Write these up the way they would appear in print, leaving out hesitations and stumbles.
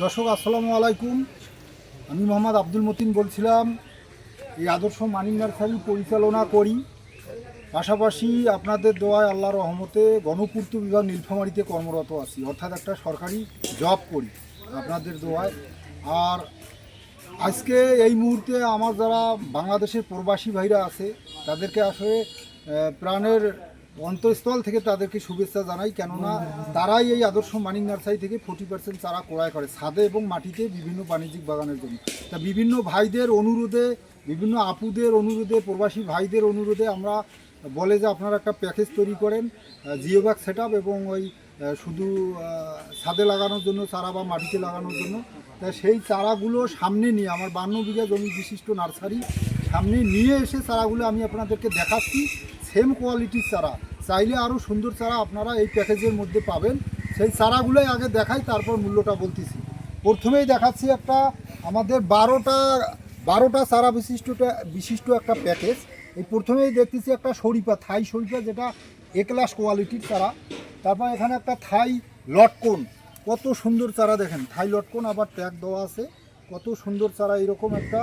দর্শক আসসালামু আলাইকুম। আমি মোহাম্মদ আব্দুল মতিন বলছিলাম। এই আদর্শ মানিক নার্সারি পরিচালনা করি, পাশাপাশি আপনাদের দোয়ায় আল্লাহর রহমতে গণপূর্ত বিভাগ নীলফামারীতে কর্মরত আছি, অর্থাৎ একটা সরকারি জব করি আপনাদের দোয়ায়। আর আজকে এই মুহূর্তে আমার যারা বাংলাদেশের প্রবাসী ভাইরা আছে তাদেরকে আসলে প্রাণের অন্তঃস্থল থেকে তাদেরকে শুভেচ্ছা জানাই, কেননা তারাই এই আদর্শ মানিক নার্সারি থেকে 40% চারা ক্রয় করে ছাদে এবং মাটিতে বিভিন্ন বাণিজ্যিক বাগানের জন্য। তা বিভিন্ন ভাইদের অনুরোধে, বিভিন্ন আপুদের অনুরোধে, প্রবাসী ভাইদের অনুরোধে আমরা বলে যে আপনারা একটা প্যাকেজ তৈরি করেন জিও ব্যাগ সেট এবং ওই শুধু ছাদে লাগানোর জন্য চারা বা মাটিতে লাগানোর জন্য। তা সেই চারাগুলো সামনে নিয়ে আমার 52 বিঘা জমি বিশিষ্ট নার্সারি সামনে নিয়ে এসে চারাগুলো আমি আপনাদেরকে দেখাচ্ছি। সেম কোয়ালিটির চারা, চাইলে আরও সুন্দর চারা আপনারা এই প্যাকেজের মধ্যে পাবেন। সেই চারাগুলোই আগে দেখাই, তারপর মূল্যটা বলতেছি। প্রথমেই দেখাচ্ছি একটা আমাদের 12টা চারা বিশিষ্ট একটা প্যাকেজ। এই প্রথমেই দেখতেছি একটা শরীফা, থাই শরীফা, যেটা এ ক্লাস কোয়ালিটির চারা। তারপর এখানে একটা থাই লটকন, কত সুন্দর চারা দেখেন, থাই লটকন আবার ট্যাগ দেওয়া আছে, কত সুন্দর চারা। এরকম একটা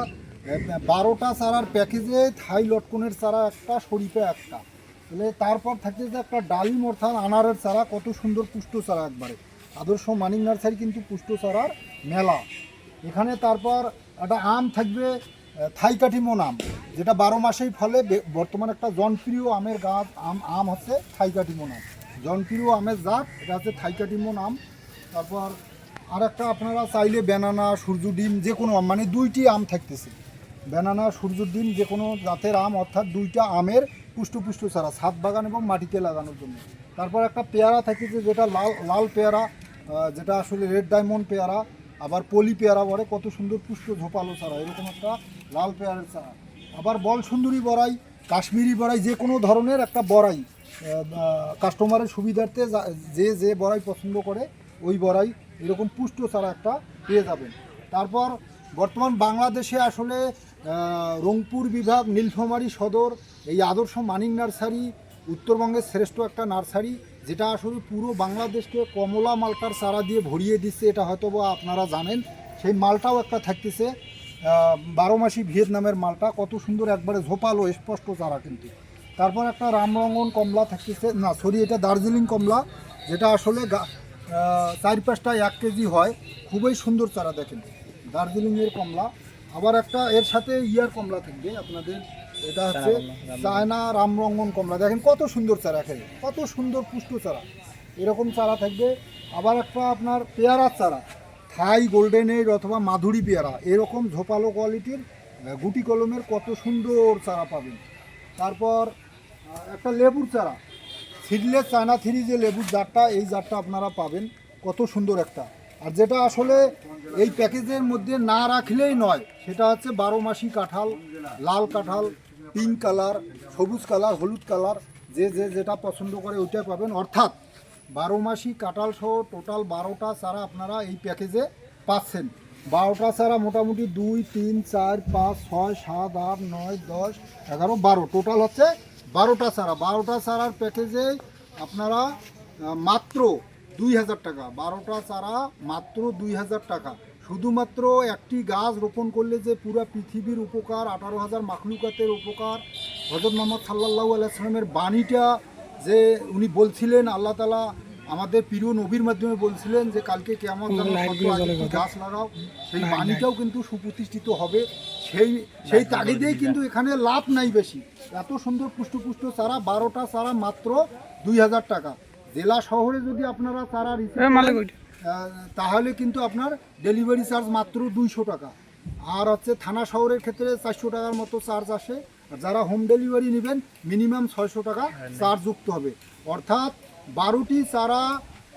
12টা চারার প্যাকেজে থাই লটকনের চারা একটা, শরীফা একটা। তাহলে তারপর থাকতেছে একটা ডালিম অর্থাৎ আনারের চারা, কত সুন্দর পুষ্ট চারা একবারে। আদর্শ মানিক নার্সারি কিন্তু পুষ্ট চারার মেলা এখানে। তারপর একটা আম থাকবে, থাই কাটিমন আম, যেটা 12 মাসেই ফলে। বর্তমানে একটা জনপ্রিয় আমের গাছ আম হচ্ছে থাই কাটিমন আম, জনপ্রিয় আমের জাত, এটা হচ্ছে থাই কাটিমন আম। তারপর আর একটা আপনারা চাইলে ব্যানানা, সূর্য ডিম, যে কোনো আম, মানে 2টি আম থাকতেছে, ব্যানানা, সূর্য ডিম, যে কোনো জাতের আম, অর্থাৎ 2টা আমের পুষ্ট চারা ছাদ বাগান এবং মাটিতে লাগানোর জন্য। তারপর একটা পেয়ারা থাকতেছে, যেটা লাল পেয়ারা, যেটা আসলে রেড ডায়মন্ড পেয়ারা, আবার পলি পেয়ারা বলে, কত সুন্দর পুষ্ট ঝোপালো চারা, এরকম একটা লাল পেয়ারের চারা। আবার বল সুন্দরী বড়াই, কাশ্মীরি বড়াই, যে কোনো ধরনের একটা বড়াই কাস্টমারের সুবিধার্থে যে বড়াই পছন্দ করে ওই বড়াই, এরকম পুষ্ট চারা একটা পেয়ে যাবেন। তারপর বর্তমান বাংলাদেশে আসলে রংপুর বিভাগ নীলফামারী সদর এই আদর্শ মানিক নার্সারি উত্তরবঙ্গের শ্রেষ্ঠ একটা নার্সারি, যেটা আসলে পুরো বাংলাদেশকে কমলা মালটার চারা দিয়ে ভরিয়ে দিচ্ছে, এটা হয়তো বা আপনারা জানেন। সেই মালটাও একটা থাকতেছে 12 মাসি ভিয়েতনামের মালটা, কত সুন্দর একবারে ঝোপালো স্পষ্ট চারা কিন্তু। তারপর একটা রামরঙ্গন কমলা থাকতেছে, না সরি, এটা দার্জিলিং কমলা, যেটা আসলে 4-5টা 1 কেজি হয়, খুবই সুন্দর চারা দেখেন, দার্জিলিংয়ের কমলা। আবার একটা এর সাথে ইয়ার কমলা থাকবে আপনাদের, এটা হচ্ছে চায়না রামরঙ্গন কমলা, দেখেন কত সুন্দর চারা, খেয়ে কত সুন্দর পুষ্ট চারা, এরকম চারা থাকবে। আবার একটা আপনার পেয়ারার চারা, থাই গোল্ডেন এজ অথবা মাধুরী পেয়ারা, এরকম ঝোপালো কোয়ালিটির গুটি কলমের কত সুন্দর চারা পাবেন। তারপর একটা লেবুর চারা, সিডলেস চায়না থ্রি, যে লেবুর জারটা, এই জারটা আপনারা পাবেন, কত সুন্দর একটা। আর যেটা আসলে এই প্যাকেজের মধ্যে না রাখলেই নয়, সেটা হচ্ছে 12 মাসি কাঁঠাল, লাল কাঁঠাল, পিঙ্ক কালার, সবুজ কালার, হলুদ কালার, যেটা পছন্দ করে ওইটাই পাবেন। অর্থাৎ 12 মাসি কাঁঠাল সহ টোটাল 12টা চারা আপনারা এই প্যাকেজে পাচ্ছেন। 12টা চারা মোটামুটি 2, 3, 4, 5, 6, 7, 8, 9, 10, 11, 12, টোটাল হচ্ছে 12টা চারা। 12টা চারার প্যাকেজে আপনারা মাত্র 2000 টাকা, 12টা চারা মাত্র 2000 টাকা। শুধুমাত্র একটি গাছ রোপণ করলে যে পুরো পৃথিবীর উপকার, 18,000 মাখলুকাতের উপকার, হযরত মুহাম্মদ সাল্লাল্লাহু আলাইহি সাল্লামের বাণীটা যে উনি বলছিলেন, আল্লাহ তাআলা আমাদের প্রিয় নবীর মাধ্যমে বলছিলেন যে কালকে কিয়ামত গাছ লাগাও, সেই বাণীটাও কিন্তু সুপ্রতিষ্ঠিত হবে। সেই তাগিদেই কিন্তু এখানে লাভ নাই বেশি। এত সুন্দর পুষ্ট চারা, 12টা চারা মাত্র 2000 টাকা। জেলা শহরে যদি আপনারা চারা তাহলে কিন্তু আপনার ডেলিভারি চার্জ মাত্র 200 টাকা। আর হচ্ছে থানা শহরের ক্ষেত্রে 400 টাকার মতো চার্জ আসে। আর যারা হোম ডেলিভারি নেবেন মিনিমাম 600 টাকা চার্জ যুক্ত হবে। অর্থাৎ 12টি চারা,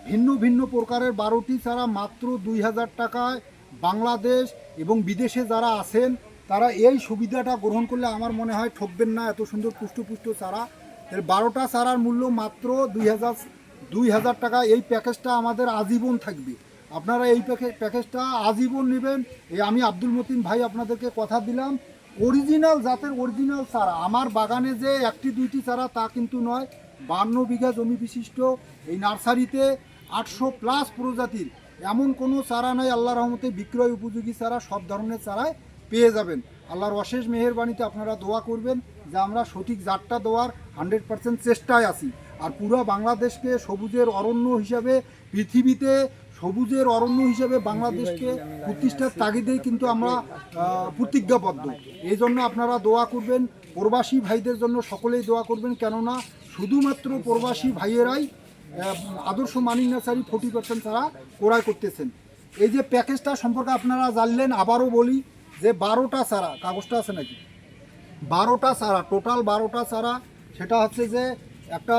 ভিন্ন ভিন্ন প্রকারের 12টি চারা মাত্র 2000 টাকায়। বাংলাদেশ এবং বিদেশে যারা আছেন তারা এই সুবিধাটা গ্রহণ করলে আমার মনে হয় ঠকবেন না। এত সুন্দর পুষ্ট চারা, এর 12টা চারার মূল্য মাত্র 2000 টাকা। এই প্যাকেজটা আমাদের আজীবন থাকবে, আপনারা এই প্যাকেজটা আজীবন নেবেন। এই আমি আব্দুল মতিন ভাই আপনাদেরকে কথা দিলাম, অরিজিনাল জাতের অরিজিনাল চারা। আমার বাগানে যে 1টি 2টি চারা তা কিন্তু নয়, 52 বিঘা জমি বিশিষ্ট এই নার্সারিতে 800+ প্রজাতির এমন কোনো চারা নাই আল্লাহর রহমতে বিক্রয় উপযোগী চারা, সব ধরনের চারাই পেয়ে যাবেন। আল্লাহর অশেষ মেহেরবানিতে আপনারা দোয়া করবেন যে আমরা সঠিক জাতটা দেওয়ার 100% চেষ্টায় আছি। আর পুরো বাংলাদেশকে সবুজের অরণ্য হিসাবে, পৃথিবীতে সবুজের অরণ্য হিসেবে বাংলাদেশকে প্রতিষ্ঠার তাগিদেই কিন্তু আমরা প্রতিজ্ঞাবদ্ধ। এই জন্য আপনারা দোয়া করবেন, প্রবাসী ভাইদের জন্য সকলেই দোয়া করবেন, কেননা শুধুমাত্র প্রবাসী ভাইয়েরাই আদর্শ মানিক নার্সারি 40% ছাড়া ক্রয় করতেছেন। এই যে প্যাকেজটা সম্পর্কে আপনারা জানলেন, আবারও বলি যে 12টা চারা, কাগজটা আছে নাকি, 12টা চারা, টোটাল 12টা চারা। সেটা হচ্ছে যে একটা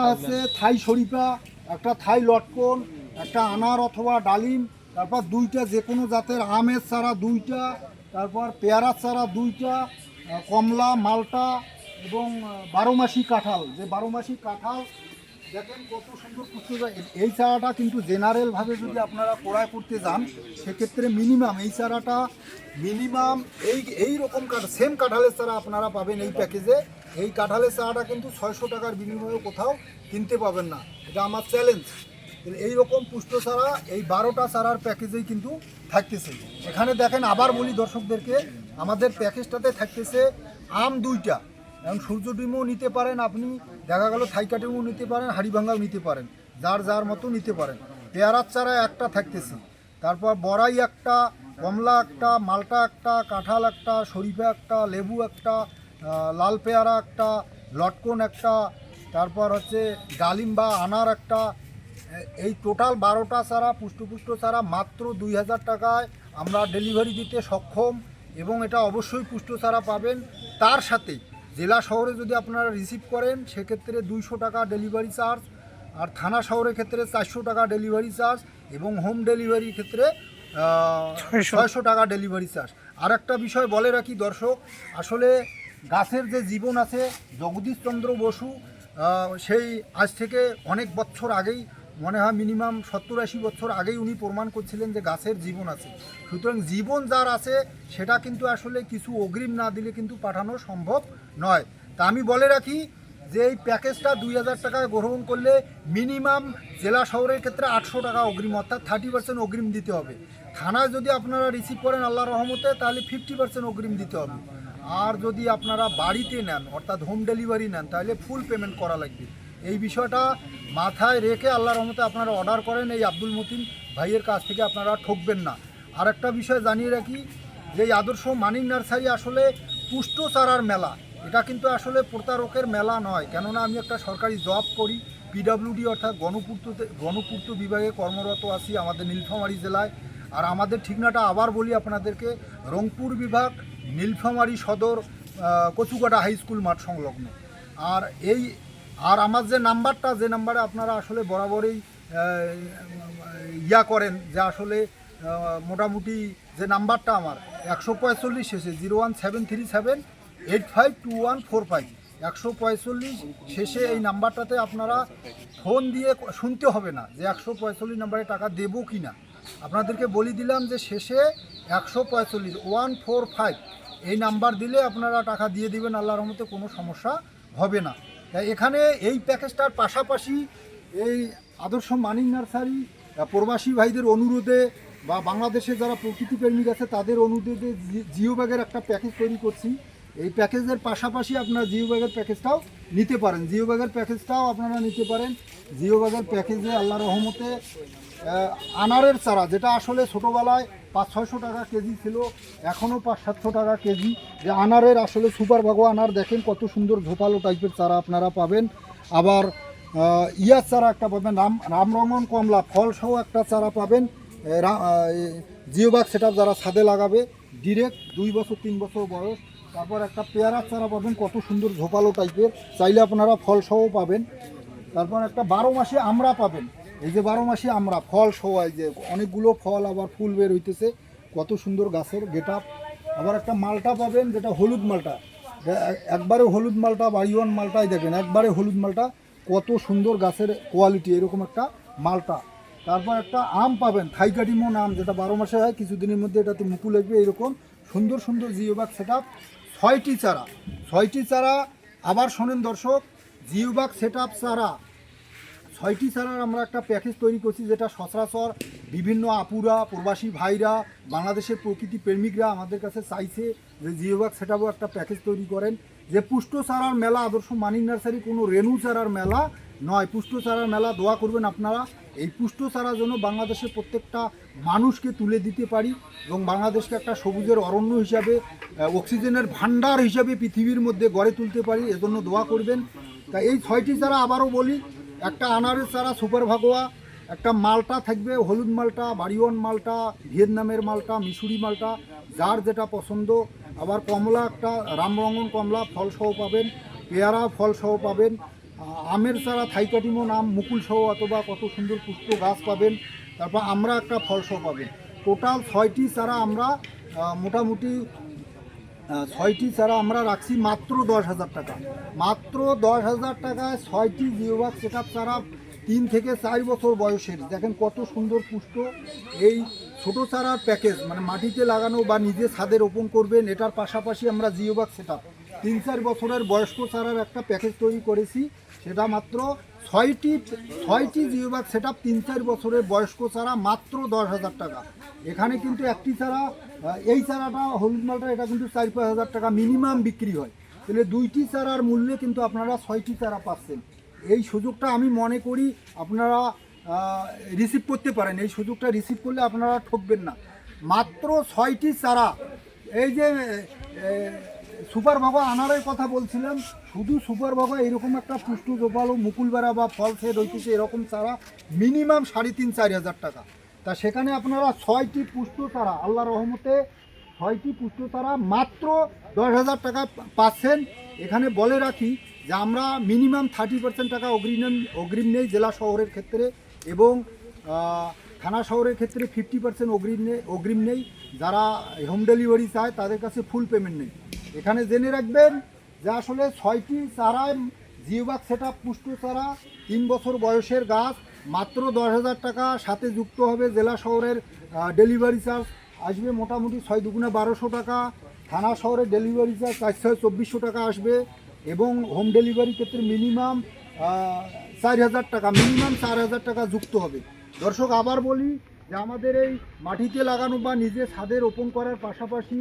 হচ্ছে থাই শরীফা, একটা থাই লটকন, একটা আনার অথবা ডালিম, তারপর 2টা যে কোনো জাতের আমের চারা 2টা, তারপর পেয়ারার চারা 2টা, কমলা, মালটা এবং 12 মাসি কাঁঠাল। যে 12 মাসি কাঁঠাল দেখেন কত সুন্দর পুষ্টিকর। এই চারাটা কিন্তু জেনারেলভাবে যদি আপনারা ক্রয় করতে যান, সেক্ষেত্রে মিনিমাম এই চারাটা মিনিমাম এই রকম সেম কাঁঠালের চারা আপনারা পাবেন এই প্যাকেজে। এই কাঁঠালের চারাটা কিন্তু 600 টাকার বিনিময়ে কোথাও কিনতে পাবেন না, এটা আমার চ্যালেঞ্জ। এইরকম পুষ্ট চারা এই 12টা চারার প্যাকেজেই কিন্তু থাকতেছে। এখানে দেখেন, আবার বলি দর্শকদেরকে, আমাদের প্যাকেজটাতে থাকতেছে আম 2টা, এখন সূর্য ডিমও নিতে পারেন আপনি, দেখা গেল থাইকা ডিমও নিতে পারেন, হাড়িভাঙ্গাও নিতে পারেন, যার যার মতো নিতে পারেন। পেয়ারার চারা একটা থাকতেছে, তারপর বড়াই একটা, কমলা একটা, মালটা একটা, কাঁঠাল একটা, শরীফা একটা, লেবু একটা, লাল পেয়ারা একটা, লটকন একটা, তারপর হচ্ছে ডালিম বা আনার একটা। এই টোটাল 12টা চারা, পুষ্ট চারা মাত্র 2000 টাকায় আমরা ডেলিভারি দিতে সক্ষম, এবং এটা অবশ্যই পুষ্ট চারা পাবেন। তার সাথে জেলা শহরে যদি আপনারা রিসিভ করেন সেক্ষেত্রে 200 টাকা ডেলিভারি চার্জ, আর থানা শহরের ক্ষেত্রে 400 টাকা ডেলিভারি চার্জ, এবং হোম ডেলিভারির ক্ষেত্রে 600 টাকা ডেলিভারি চার্জ। আর একটা বিষয় বলে রাখি দর্শক, আসলে গাছের যে জীবন আছে, জগদীশচন্দ্র বসু সেই আজ থেকে অনেক বছর আগেই, মনে হয় মিনিমাম 70-80 বছর আগেই উনি প্রমাণ করছিলেন যে গাছের জীবন আছে। সুতরাং জীবন যার আছে সেটা কিন্তু আসলে কিছু অগ্রিম না দিলে কিন্তু পাঠানো সম্ভব নয়। তা আমি বলে রাখি যে এই প্যাকেজটা 2000 টাকায় গ্রহণ করলে মিনিমাম জেলা শহরের ক্ষেত্রে 800 টাকা অগ্রিম, অর্থাৎ 30% অগ্রিম দিতে হবে। থানায় যদি আপনারা রিসিভ করেন আল্লাহর রহমতে, তাহলে 50% অগ্রিম দিতে হবে। আর যদি আপনারা বাড়িতে নেন, অর্থাৎ হোম ডেলিভারি নেন, তাহলে ফুল পেমেন্ট করা লাগবে। এই বিষয়টা মাথায় রেখে আল্লাহর রহমতে আপনারা অর্ডার করেন, এই আব্দুল মতিন ভাইয়ের কাছ থেকে আপনারা ঠকবেন না। আর একটা বিষয় জানিয়ে রাখি যে এই আদর্শ মানিক নার্সারি আসলে পুষ্ট চারার মেলা, এটা কিন্তু আসলে প্রতারকের মেলা নয়। কেননা আমি একটা সরকারি জব করি, পিডাব্লিউডি অর্থাৎ গণপূর্ত বিভাগে কর্মরত আছি আমাদের নীলফামারী জেলায়। আর আমাদের ঠিকানাটা আবার বলি আপনাদেরকে, রংপুর বিভাগ, নীলফামারী সদর, কচুকাটা হাই স্কুল মাঠ সংলগ্ন। আর আমার যে নাম্বারটা, যে নাম্বারে আপনারা আসলে বরাবরই করেন, যে আসলে মোটামুটি যে নাম্বারটা আমার 145 শেষে 01737852145, 145 শেষে এই নাম্বারটাতে আপনারা ফোন দিয়ে শুনতে হবে না যে 145 নাম্বারে টাকা দেবো কি না। আপনাদেরকে বলে দিলাম যে শেষে 145 145 এই নাম্বার দিলে আপনারা টাকা দিয়ে দিবেন, আল্লাহর রহমতে কোনো সমস্যা হবে না। তাই এখানে এই প্যাকেজটার পাশাপাশি এই আদর্শ মানিক নার্সারি প্রবাসী ভাইদের অনুরোধে বা বাংলাদেশে যারা প্রকৃতি প্রেমিক আছে তাদের অনুরোধে জিও ব্যাগের একটা প্যাকেজ তৈরি করছি। এই প্যাকেজের পাশাপাশি আপনারা জিও ব্যাগের প্যাকেজটাও নিতে পারেন, জিও ব্যাগের প্যাকেজটাও আপনারা নিতে পারেন। জিও ব্যাগের প্যাকেজে আল্লাহর রহমতে আনারের চারা, যেটা আসলে ছোটোবেলায় 500-600 টাকা কেজি ছিল, এখনও 500-700 টাকা কেজি। যে আনারের আসলে সুপার ভাগো আনার, দেখেন কত সুন্দর ঝোপালো টাইপের চারা আপনারা পাবেন। আবার ইয়ার চারা একটা পাবেন, রামরঙন কমলা ফলসহ একটা চারা পাবেন। জিও ব্যাগ সেটআপ যারা ছাদে লাগাবে ডিরেক্ট 2 বছর 3 বছর বয়স। তারপর একটা পেয়ারার চারা পাবেন কত সুন্দর ঝোপালো টাইপের, চাইলে আপনারা ফলসহ পাবেন। তারপর একটা 12 মাসে আমরা পাবেন, এই যে 12 মাসে আমরা ফল সহ, এই যে অনেকগুলো ফল আবার ফুল বের হইতেছে, কত সুন্দর গাছের গেট আপ। আবার একটা মালটা পাবেন, যেটা হলুদ মালটা, একবারে হলুদ মালটা, বাড়িওয়ান মালটাই দেখেন, একবারে হলুদ মালটা, কত সুন্দর গাছের কোয়ালিটি, এরকম একটা মালটা। তারপর একটা আম পাবেন, থাইকাটিমন আম, যেটা 12 মাসে হয়, কিছুদিনের মধ্যে এটাতে মুকুল লাগবে, এরকম সুন্দর সুন্দর জিও ব্যাগ সেটআপ। 6টি চারা, আবার শোনেন দর্শক, জিও ব্যাগ সেটআপ চারা 6টি চারার আমরা একটা প্যাকেজ তৈরি করছি, যেটা সচরাচর বিভিন্ন আপুরা, প্রবাসী ভাইরা, বাংলাদেশের প্রকৃতি প্রেমিকরা আমাদের কাছে চাইছে যে জিওবাগ সেটাও একটা প্যাকেজ তৈরি করেন, যে পুষ্ট চারার মেলা আদর্শ মানিক নার্সারি কোনো রেণু চারার মেলা নয়, পুষ্ট চারার মেলা। দোয়া করবেন আপনারা এই পুষ্ট চারা যেন বাংলাদেশের প্রত্যেকটা মানুষকে তুলে দিতে পারি এবং বাংলাদেশকে একটা সবুজের অরণ্য হিসাবে, অক্সিজেনের ভান্ডার হিসাবে পৃথিবীর মধ্যে গড়ে তুলতে পারি, এজন্য দোয়া করবেন। তা এই 6টি চারা আবারও বলি, একটা আনারের চারা সুপার ভাগোয়া, একটা মালটা থাকবে, হলুদ মালটা, বাড়িওয়ান মালটা, ভিয়েতনামের মালটা, মিশরি মালটা, যার যেটা পছন্দ। আবার কমলা, একটা রামরঙ্গন কমলা ফলসহ পাবেন, পেয়ারা ফলসহ পাবেন, আমের চারা থাইকাটিমো নাম মুকুল সহ অথবা কত সুন্দর পুষ্প গাছ পাবেন। তারপর আমরা একটা ফলসহ পাবেন। টোটাল 6টি চারা আমরা মোটামুটি 6টি চারা আমরা রাখছি মাত্র 10,000 টাকা। মাত্র 10,000 টাকায় 6টি জিওবাগ সেটআপ চারা 3 থেকে 4 বছর বয়সের, দেখেন কত সুন্দর পুষ্ট। এই ছোট চারার প্যাকেজ মানে মাটিতে লাগানো বা নিজে ছাদে রোপণ করবেন, এটার পাশাপাশি আমরা জিওবাগ সেটআপ 3-4 বছরের বয়স্ক চারার একটা প্যাকেজ তৈরি করেছি, সেটা মাত্র 6টি জিওবাগ সেটআপ 3-4 বছরের বয়স্ক চারা মাত্র 10,000 টাকা। এখানে কিন্তু একটি চারা, এই চারাটা হলুদ মালটা, এটা কিন্তু 4-5 হাজার টাকা মিনিমাম বিক্রি হয়। তাহলে 2টি চারার মূল্যে কিন্তু আপনারা 6টি চারা পাচ্ছেন। এই সুযোগটা আমি মনে করি আপনারা রিসিভ করতে পারেন, এই সুযোগটা রিসিভ করলে আপনারা ঠকবেন না। মাত্র 6টি চারা। এই যে সুপার ভাগা আনারের কথা বলছিলাম, শুধু সুপার ভাগা এরকম একটা পুষ্টু জোপালো মুকুলবেড়া বা ফল সেট হইতেছে এরকম চারা মিনিমাম 3,500-4 হাজার টাকা। তা সেখানে আপনারা 6টি পুষ্ট চারা, আল্লাহর রহমতে 6টি পুষ্ট চারা মাত্র 10,000 টাকা পাচ্ছেন। এখানে বলে রাখি যে আমরা মিনিমাম 30% টাকা অগ্রিম নেই জেলা শহরের ক্ষেত্রে, এবং থানা শহরের ক্ষেত্রে 50% অগ্রিম নেই। যারা হোম ডেলিভারি চায় তাদের কাছে ফুল পেমেন্ট নেই। এখানে জেনে রাখবেন যে আসলে 6টি চারায় জিওবাগ সেটআপ পুষ্ট চারা 3 বছর বয়সের গাছ মাত্র 10,000 টাকা, সাথে যুক্ত হবে জেলা শহরের ডেলিভারি চার্জ আসবে মোটামুটি 6 দুগুণে 1200 টাকা, থানা শহরের ডেলিভারি চার্জ 4-6-2400 টাকা আসবে, এবং হোম ডেলিভারি ক্ষেত্রে মিনিমাম 4,000 টাকা, মিনিমাম 4,000 টাকা যুক্ত হবে। দর্শক আবার বলি যে আমাদের এই মাটিতে লাগানো বা নিজে ছাদে রোপণ করার পাশাপাশি,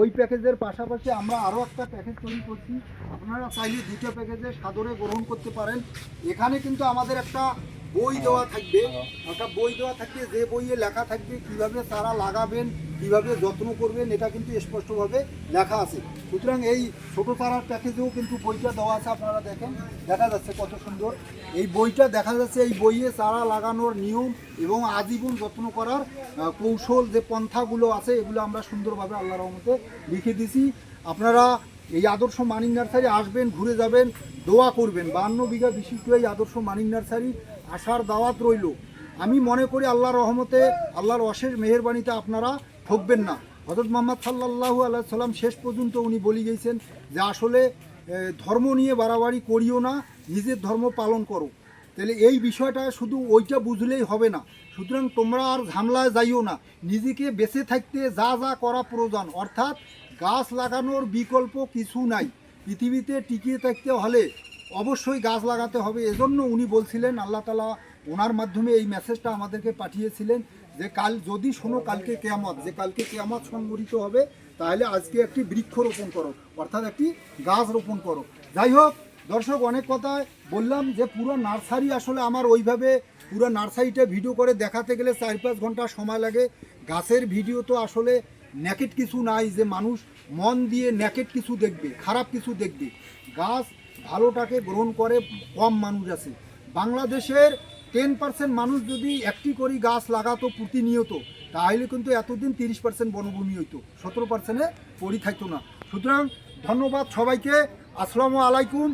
ওই প্যাকেজের পাশাপাশি আমরা আরও একটা প্যাকেজ তৈরি করছি। আপনারা চাইলে 2টা প্যাকেজে সাদরে গ্রহণ করতে পারেন। এখানে কিন্তু আমাদের একটা বই দেওয়া থাকবে, যে বইয়ে লেখা থাকবে কিভাবে চারা লাগাবেন, কিভাবে যত্ন করবেন, এটা কিন্তু স্পষ্টভাবে লেখা আছে। সুতরাং এই ছোটো চারার প্যাকেজেও কিন্তু বইটা দেওয়া আছে, আপনারা দেখেন, দেখা যাচ্ছে কত সুন্দর এই বইটা দেখা যাচ্ছে। এই বইয়ে চারা লাগানোর নিয়ম এবং আজীবন যত্ন করার কৌশল, যে পন্থাগুলো আছে, এগুলো আমরা সুন্দরভাবে আল্লাহর রহমতে লিখে দিছি। আপনারা এই আদর্শ মানিক নার্সারি আসবেন, ঘুরে যাবেন, দোয়া করবেন। 52 বিঘা বিশিষ্ট এই আদর্শ মানিক নার্সারি আসার দাওয়াত রইল। আমি মনে করি আল্লাহর রহমতে, আল্লাহর অশেষ মেহেরবানিতে আপনারা ঠকবেন না। হযরত মুহাম্মদ সাল্লাল্লাহু আলাইহি সাল্লাম শেষ পর্যন্ত উনি বলে গিয়েছেন যে আসলে ধর্ম নিয়ে বাড়াবাড়ি করিও না, নিজের ধর্ম পালন করো। তাহলে এই বিষয়টা শুধু ওইটা বুঝলেই হবে না। সুতরাং তোমরা আর ঝামেলায় যাইও না, নিজেকে বেঁচে থাকতে যা যা করা প্রয়োজন, অর্থাৎ গাছ লাগানোর বিকল্প কিছু নাই। পৃথিবীতে টিকিয়ে থাকতে হলে অবশ্যই গাছ লাগাতে হবে। এজন্য উনি বলছিলেন, আল্লাহ তাআলা ওনার মাধ্যমে এই মেসেজটা আমাদেরকে পাঠিয়েছিলেন যে কাল যদি শোনো কালকে কিয়ামত, যে কালকে কিয়ামত সংঘটিত হবে, তাহলে আজকে একটি বৃক্ষ রোপণ করো, অর্থাৎ একটি গাছ রোপণ করো। যাই হোক দর্শক, অনেক কথা বললাম যে পুরো নার্সারি আসলে আমার ওইভাবে পুরো নার্সারিটা ভিডিও করে দেখাতে গেলে 4-5 ঘন্টা সময় লাগে। গাছের ভিডিও তো আসলে নেকেট কিছু নাই যে মানুষ মন দিয়ে নেকেট কিছু দেখবে, খারাপ কিছু দেখবে। গাছ ভালোটাকে গ্রহণ করে কম মানুষ আছে। বাংলাদেশের 10% মানুষ যদি একটি করে গাছ লাগাতো প্রতিনিয়ত, তাহলে কিন্তু এতদিন 30% বনভূমি হইতো, 17%-এ পড়ি থাকতো না। সুতরাং ধন্যবাদ সবাইকে। আসসালামু আলাইকুম।